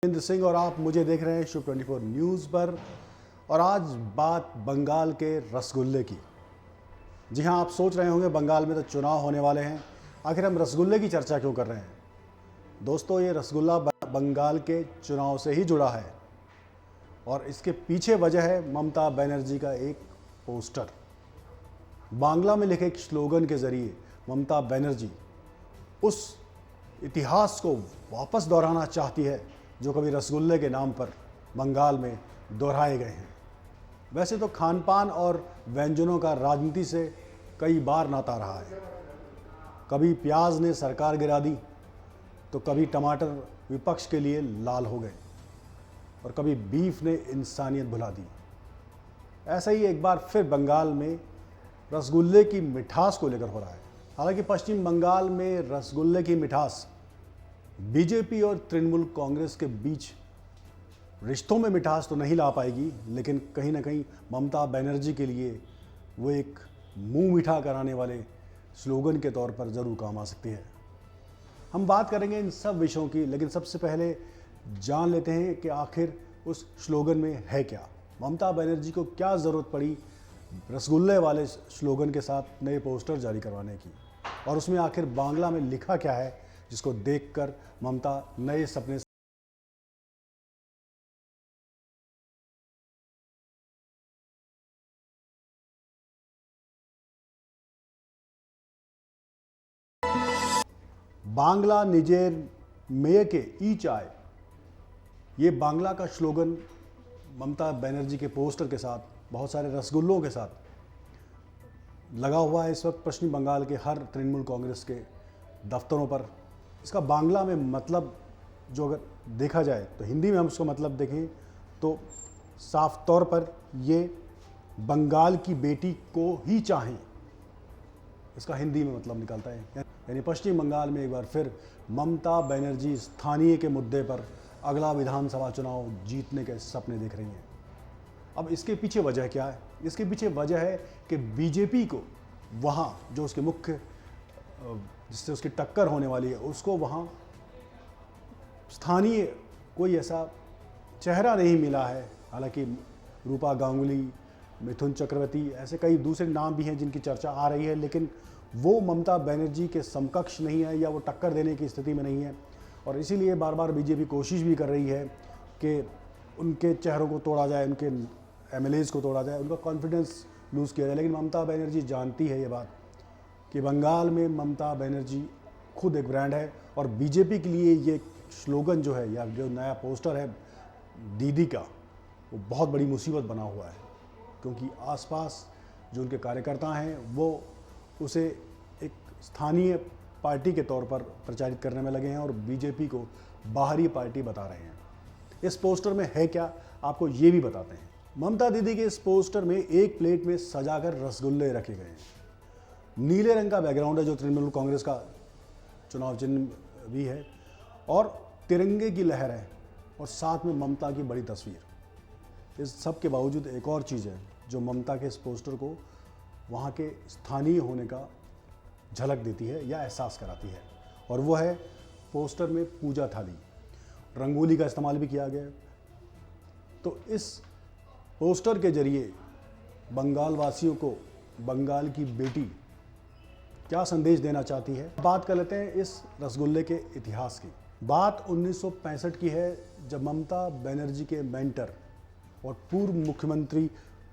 इंद्र सिंह और आप मुझे देख रहे हैं शुभ 24 न्यूज़ पर। और आज बात बंगाल के रसगुल्ले की। जी हाँ, आप सोच रहे होंगे बंगाल में तो चुनाव होने वाले हैं, आखिर हम रसगुल्ले की चर्चा क्यों कर रहे हैं। दोस्तों, ये रसगुल्ला बंगाल के चुनाव से ही जुड़ा है और इसके पीछे वजह है ममता बनर्जी का एक पोस्टर। बांग्ला में लिखे एक स्लोगन के जरिए ममता बनर्जी उस इतिहास को वापस दोहराना चाहती है जो कभी रसगुल्ले के नाम पर बंगाल में दोहराए गए हैं। वैसे तो खान पान और व्यंजनों का राजनीति से कई बार नाता रहा है। कभी प्याज ने सरकार गिरा दी तो कभी टमाटर विपक्ष के लिए लाल हो गए और कभी बीफ ने इंसानियत भुला दी। ऐसा ही एक बार फिर बंगाल में रसगुल्ले की मिठास को लेकर हो रहा है। हालांकि पश्चिम बंगाल में रसगुल्ले की मिठास बीजेपी और तृणमूल कांग्रेस के बीच रिश्तों में मिठास तो नहीं ला पाएगी, लेकिन कहीं ना कहीं ममता बनर्जी के लिए वो एक मुंह मीठा कराने वाले स्लोगन के तौर पर ज़रूर काम आ सकती है। हम बात करेंगे इन सब विषयों की, लेकिन सबसे पहले जान लेते हैं कि आखिर उस स्लोगन में है क्या। ममता बनर्जी को क्या ज़रूरत पड़ी रसगुल्ले वाले स्लोगन के साथ नए पोस्टर जारी करवाने की, और उसमें आखिर बांग्ला में लिखा क्या है जिसको देखकर ममता नए सपने। बांग्ला निजेर मेय के ई चाय, ये बांग्ला का स्लोगन ममता बनर्जी के पोस्टर के साथ बहुत सारे रसगुल्लों के साथ लगा हुआ है इस वक्त पश्चिम बंगाल के हर तृणमूल कांग्रेस के दफ्तरों पर। इसका बांग्ला में मतलब जो अगर देखा जाए तो हिंदी में हम उसका मतलब देखें तो साफ तौर पर ये बंगाल की बेटी को ही चाहें, इसका हिंदी में मतलब निकलता है। यानी पश्चिम बंगाल में एक बार फिर ममता बनर्जी स्थानीय के मुद्दे पर अगला विधानसभा चुनाव जीतने के सपने देख रही हैं। अब इसके पीछे वजह क्या है? इसके पीछे वजह है कि बीजेपी को वहाँ जो उसके मुख्य जिससे उसकी टक्कर होने वाली है उसको वहाँ स्थानीय कोई ऐसा चेहरा नहीं मिला है। हालांकि रूपा गांगुली, मिथुन चक्रवर्ती, ऐसे कई दूसरे नाम भी हैं जिनकी चर्चा आ रही है, लेकिन वो ममता बनर्जी के समकक्ष नहीं है या वो टक्कर देने की स्थिति में नहीं है। और इसीलिए बार बार बीजेपी कोशिश भी कर रही है कि उनके चेहरों को तोड़ा जाए, उनके एमएलएज को तोड़ा जाए, उनका कॉन्फिडेंस लूज़ किया जाए। लेकिन ममता बनर्जी जानती है ये बात कि बंगाल में ममता बनर्जी खुद एक ब्रांड है और बीजेपी के लिए ये स्लोगन जो है या जो नया पोस्टर है दीदी का, वो बहुत बड़ी मुसीबत बना हुआ है, क्योंकि आसपास जो उनके कार्यकर्ता हैं वो उसे एक स्थानीय पार्टी के तौर पर प्रचारित करने में लगे हैं और बीजेपी को बाहरी पार्टी बता रहे हैं। इस पोस्टर में है क्या, आपको ये भी बताते हैं। ममता दीदी के इस पोस्टर में एक प्लेट में सजाकर रसगुल्ले रखे गए हैं। नीले रंग का बैकग्राउंड है जो तृणमूल कांग्रेस का चुनाव चिन्ह भी है, और तिरंगे की लहर है और साथ में ममता की बड़ी तस्वीर। इस सब के बावजूद एक और चीज़ है जो ममता के इस पोस्टर को वहाँ के स्थानीय होने का झलक देती है या एहसास कराती है, और वो है पोस्टर में पूजा थाली, रंगोली का इस्तेमाल भी किया गया है। तो इस पोस्टर के जरिए बंगाल वासियों को बंगाल की बेटी क्या संदेश देना चाहती है। बात कर लेते हैं इस रसगुल्ले के इतिहास की। बात 1965 की है, जब ममता बनर्जी के मेंटर और पूर्व मुख्यमंत्री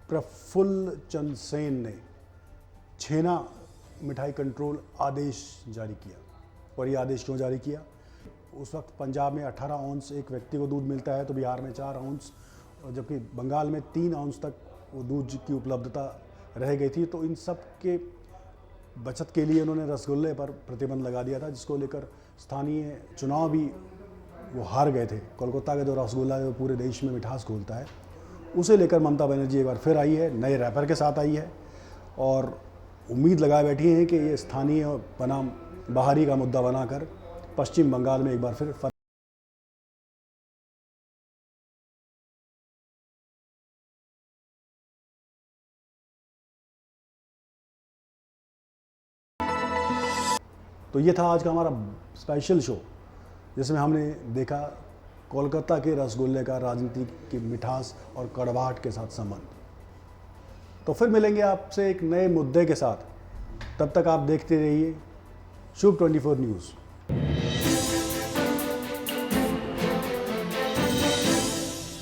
प्रफुल्ल चंद्र सेन ने छेना मिठाई कंट्रोल आदेश जारी किया। और ये आदेश क्यों जारी किया? उस वक्त पंजाब में 18 औंस एक व्यक्ति को दूध मिलता है, तो बिहार में 4 औंस, जबकि बंगाल में 3 औंस तक वो दूध की उपलब्धता रह गई थी। तो इन सब के बचत के लिए उन्होंने रसगुल्ले पर प्रतिबंध लगा दिया था, जिसको लेकर स्थानीय चुनाव भी वो हार गए थे। कोलकाता का जो रसगुल्ला जो पूरे देश में मिठास घोलता है, उसे लेकर ममता बनर्जी एक बार फिर आई है, नए रैपर के साथ आई है और उम्मीद लगाए बैठी हैं कि ये स्थानीय बनाम बाहरी का मुद्दा बनाकर पश्चिम बंगाल में एक बार फिर तो ये था आज का हमारा स्पेशल शो, जिसमें हमने देखा कोलकाता के रसगुल्ले का राजनीति की मिठास और कड़वाहट के साथ संबंध। तो फिर मिलेंगे आपसे एक नए मुद्दे के साथ। तब तक आप देखते रहिए शुभ 24 न्यूज़।